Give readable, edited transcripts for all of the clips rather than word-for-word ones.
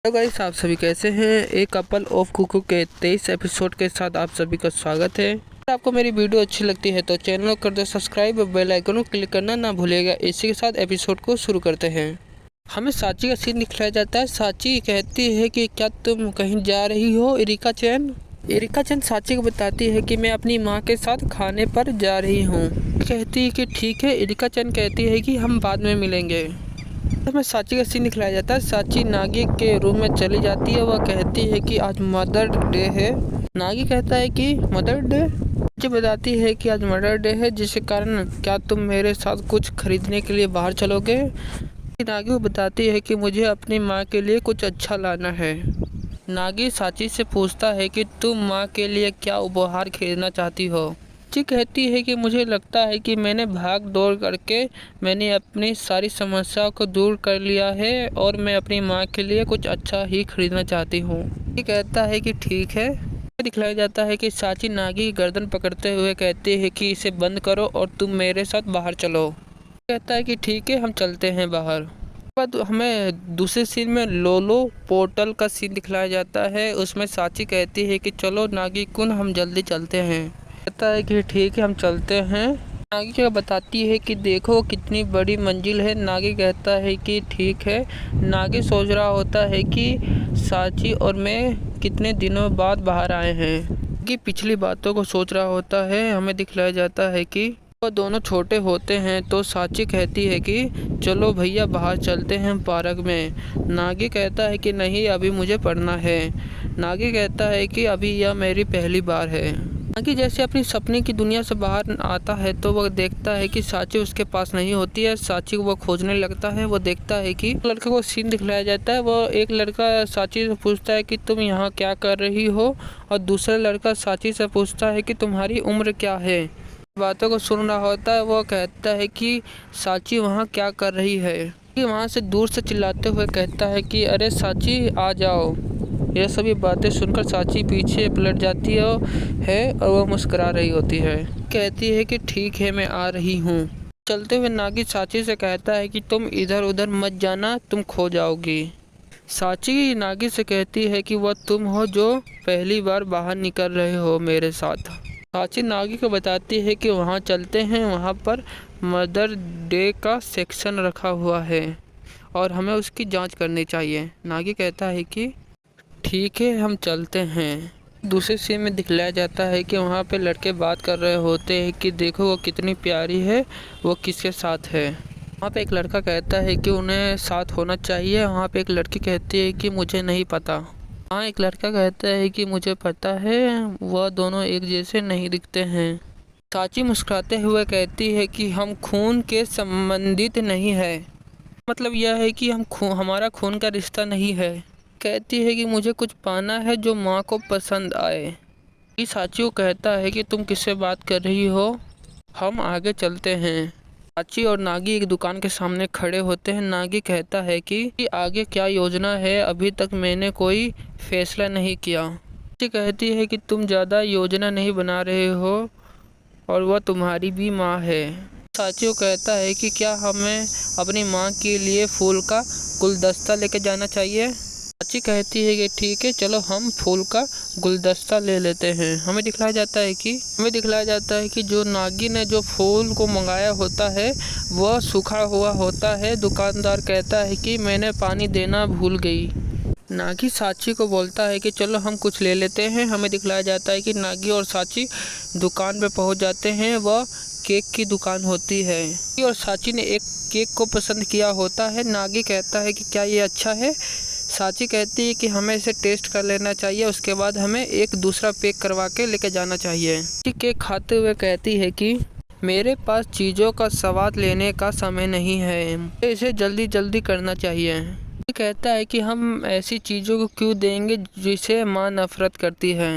Hello guys, आप सभी कैसे हैं। एक कपल ऑफ कुकू के 23 एपिसोड के साथ आप सभी का स्वागत है। अगर आपको मेरी वीडियो अच्छी लगती है तो चैनल को कर दो सब्सक्राइब और बेल आइकन को क्लिक करना ना भूलिएगा। इसी के साथ एपिसोड को शुरू करते हैं। हमें साची का सीन दिखाया जाता है। साची कहती है कि क्या तुम कहीं जा रही हो इरिका चैन। इरिका चैन साची को बताती है कि मैं अपनी माँ के साथ खाने पर जा रही हूँ। कहती है कि ठीक है। इरिका चैन कहती है कि हम बाद में मिलेंगे। हमें साची का सीन दिखलाया जाता है। साची नागी के रूम में चली जाती है। वह कहती है कि आज मदर डे है। नागी कहता है कि मदर डे। साची बताती है कि आज मदर डे है, जिसके कारण क्या तुम मेरे साथ कुछ खरीदने के लिए बाहर चलोगे। नागी को बताती है कि मुझे अपनी माँ के लिए कुछ अच्छा लाना है। नागी साची से पूछता है कि तुम माँ के लिए क्या उपहार खरीदना चाहती हो। साची कहती है कि मुझे लगता है कि मैंने भाग दौड़ करके मैंने अपनी सारी समस्याओं को दूर कर लिया है और मैं अपनी माँ के लिए कुछ अच्छा ही खरीदना चाहती हूँ। ये कहता है कि ठीक है। दिखलाया जाता है कि साची नागी की गर्दन पकड़ते हुए कहती है कि इसे बंद करो और तुम मेरे साथ बाहर चलो। कहता है कि ठीक है, हम चलते हैं बाहर। बाद हमें दूसरे सीन में लोलो पोर्टल का सीन दिखलाया जाता है। उसमें साची कहती है कि चलो नागी कुन, हम जल्दी चलते हैं। कहता है कि ठीक है, हम चलते हैं। नागी क्या बताती है कि देखो कितनी बड़ी मंजिल है। नागी कहता है कि ठीक है। नागी सोच रहा होता है कि साची और मैं कितने दिनों बाद बाहर आए हैं। कि पिछली बातों को सोच रहा होता है। हमें दिखलाया जाता है कि वो दोनों छोटे होते हैं। तो साची कहती है कि चलो भैया बाहर चलते हैं पार्क में। नागी कहता है कि नहीं, अभी मुझे पढ़ना है। नागी कहता है कि अभी यह मेरी पहली बार है। नागी जैसे अपनी सपने की दुनिया से बाहर आता है तो वह देखता है कि साची उसके पास नहीं होती है। साची को वह खोजने लगता है। वो देखता है कि लड़के को सीन दिखलाया जाता है। वो एक लड़का साची से पूछता है कि तुम यहाँ क्या कर रही हो, और दूसरा लड़का साची से पूछता है कि तुम्हारी उम्र क्या है। बातों को सुन रहा होता है। वो कहता है कि साची वहाँ क्या कर रही है। कि वहाँ से दूर से चिल्लाते हुए कहता है कि अरे साची आ जाओ। यह सभी बातें सुनकर साची पीछे पलट जाती है और वह मुस्कुरा रही होती है। कहती है कि ठीक है, मैं आ रही हूँ। चलते हुए नागी साची से कहता है कि तुम इधर उधर मत जाना, तुम खो जाओगी। साची नागी से कहती है कि वह तुम हो जो पहली बार बाहर निकल रहे हो मेरे साथ। साची नागी को बताती है कि वहाँ चलते हैं। वहाँ पर मदर डे का सेक्शन रखा हुआ है और हमें उसकी जांच करनी चाहिए। नागी कहता है कि ठीक है, हम चलते हैं। दूसरे सीन में दिखलाया जाता है कि वहाँ पे लड़के बात कर रहे होते हैं कि देखो वो कितनी प्यारी है, वो किसके साथ है। वहाँ पे एक लड़का कहता है कि उन्हें साथ होना चाहिए। वहाँ पे एक लड़की कहती है कि मुझे नहीं पता। हाँ, एक लड़का कहता है कि मुझे पता है, वह दोनों एक जैसे नहीं दिखते हैं। साची मुस्कुराते हुए कहती है कि हम खून के संबंधित नहीं है। मतलब यह है कि हमारा खून का रिश्ता नहीं है। कहती है कि मुझे कुछ पाना है जो माँ को पसंद आए। ये साची को कहता है कि तुम किससे बात कर रही हो, हम आगे चलते हैं। साची और नागी एक दुकान के सामने खड़े होते हैं। नागी कहता है कि आगे क्या योजना है, अभी तक मैंने कोई फैसला नहीं किया। साची कहती है कि तुम ज़्यादा योजना नहीं बना रहे हो और वह तुम्हारी भी माँ है। साची को कहता है कि क्या हमें अपनी माँ के लिए फूल का गुलदस्ता लेकर जाना चाहिए। साची कहती है कि ठीक है, चलो हम फूल का गुलदस्ता ले लेते हैं। हमें दिखलाया जाता है कि जो नागी ने जो फूल को मंगाया होता है वह सूखा हुआ होता है। दुकानदार कहता है कि मैंने पानी देना भूल गई। नागी साची को बोलता है कि चलो हम कुछ ले लेते हैं। हमें दिखलाया जाता है कि नागी और साची दुकान पे पहुंच जाते हैं। वह केक की दुकान होती है और साची ने एक केक को पसंद किया होता है। नागी कहता है कि क्या ये अच्छा है। साची कहती है कि हमें इसे टेस्ट कर लेना चाहिए, उसके बाद हमें एक दूसरा पैक करवा के लेके जाना चाहिए। केक खाते हुए कहती है कि मेरे पास चीज़ों का स्वाद लेने का समय नहीं है, इसे जल्दी जल्दी करना चाहिए। कहता है कि हम ऐसी चीज़ों को क्यों देंगे जिसे माँ नफरत करती है।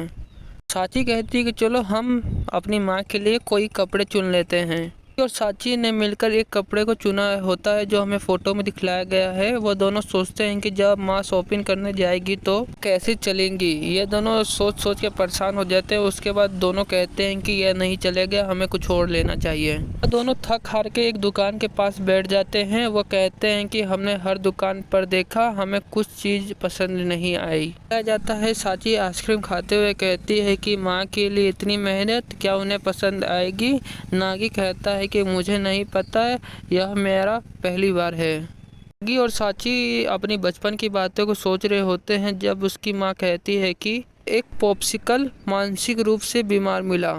साची कहती है कि चलो हम अपनी माँ के लिए कोई कपड़े चुन लेते हैं। और साची ने मिलकर एक कपड़े को चुना होता है जो हमें फोटो में दिखलाया गया है। वो दोनों सोचते हैं कि जब माँ शॉपिंग करने जाएगी तो कैसे चलेंगी। ये दोनों सोच सोच के परेशान हो जाते हैं। उसके बाद दोनों कहते हैं कि यह नहीं चलेगा, हमें कुछ और लेना चाहिए। दोनों थक हार के एक दुकान के पास बैठ जाते हैं। वो कहते हैं कि हमने हर दुकान पर देखा, हमें कुछ चीज़ पसंद नहीं आई। कहा जाता है साची आइसक्रीम खाते हुए कहती है कि माँ के लिए इतनी मेहनत, क्या उन्हें पसंद आएगी। नागी कहता है कि मुझे नहीं पता है, यह मेरा पहली बार है। नागी और साची अपनी बचपन की बातों को सोच रहे होते हैं जब उसकी माँ कहती है कि एक पॉप्सिकल मानसिक रूप से बीमार मिला।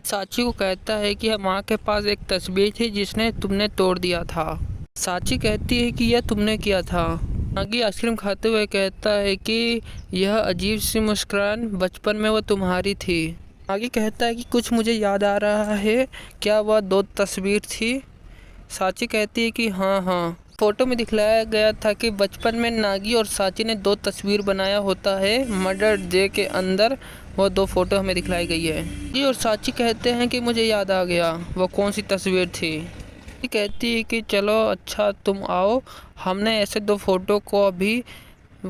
साची को कहता है कि माँ के पास एक तस्वीर थी जिसने तुमने तोड़ दिया था। साची कहती है कि यह तुमने किया था। नागी आइसक्रीम खाते हुए कहता है कि यह अजीब सी मुस्कुराहट बचपन में वो तुम्हारी थी। नागी कहता है कि कुछ मुझे याद आ रहा है, क्या वह 2 तस्वीर थी। साची कहती है कि हाँ। फोटो में दिखलाया गया था कि बचपन में नागी और साची ने 2 तस्वीर बनाया होता है। मर्डर डे के अंदर वो 2 फोटो हमें दिखलाई गई है। नागी और साची कहते हैं कि मुझे याद आ गया, वो कौन सी तस्वीर थी। कहती है कि चलो अच्छा तुम आओ, हमने ऐसे 2 फोटो को अभी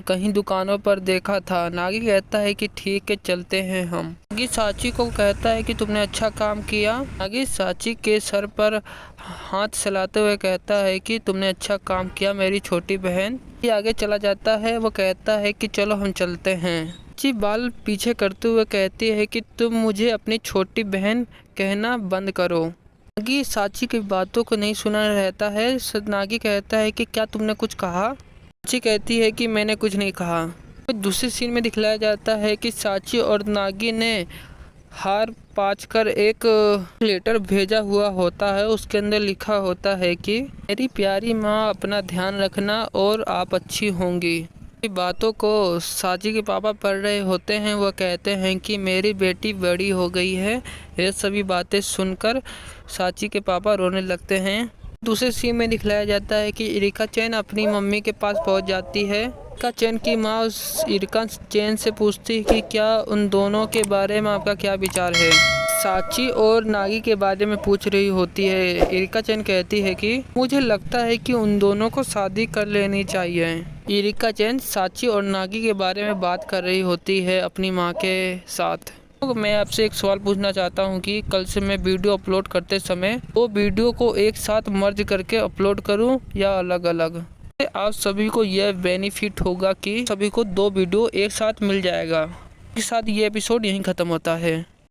कहीं दुकानों पर देखा था। नागी कहता है कि ठीक है चलते हैं हम। नागी साची को कहता है कि तुमने अच्छा काम किया। नागी साची के सर पर हाथ चलाते हुए कहता है कि तुमने अच्छा काम किया मेरी छोटी बहन। ये आगे चला जाता है। वो कहता है कि चलो हम चलते हैं। साची बाल पीछे करते हुए कहती है कि तुम मुझे अपनी छोटी बहन कहना बंद करो। नागी साची की बातों को नहीं सुना रहता है। नागी कहता है कि क्या तुमने कुछ कहा। साची कहती है कि मैंने कुछ नहीं कहा। दूसरे सीन में दिखलाया जाता है कि साची और नागी ने हार पाँच कर एक लेटर भेजा हुआ होता है। उसके अंदर लिखा होता है कि मेरी प्यारी माँ, अपना ध्यान रखना और आप अच्छी होंगी। बातों को साची के पापा पढ़ रहे होते हैं। वह कहते हैं कि मेरी बेटी बड़ी हो गई है। ये सभी बातें सुनकर साची के पापा रोने लगते हैं। दूसरे सीन में दिखलाया जाता है कि इरिका चैन अपनी मम्मी के पास पहुंच जाती है। इरिका चैन की माँ उस इरिका चैन से पूछती है कि क्या उन दोनों के बारे में आपका क्या विचार है। साची और नागी के बारे में पूछ रही होती है। इरिका चैन कहती है कि मुझे लगता है कि उन दोनों को शादी कर लेनी चाहिए। इरिका चैन साची और नागी के बारे में बात कर रही होती है अपनी माँ के साथ। तो मैं आपसे एक सवाल पूछना चाहता हूँ कि कल से मैं वीडियो अपलोड करते समय वो वीडियो को एक साथ मर्ज करके अपलोड करूँ या अलग अलग। आप सभी को यह बेनिफिट होगा कि सभी को 2 वीडियो एक साथ मिल जाएगा। इसके साथ ये एपिसोड यहीं ख़त्म होता है।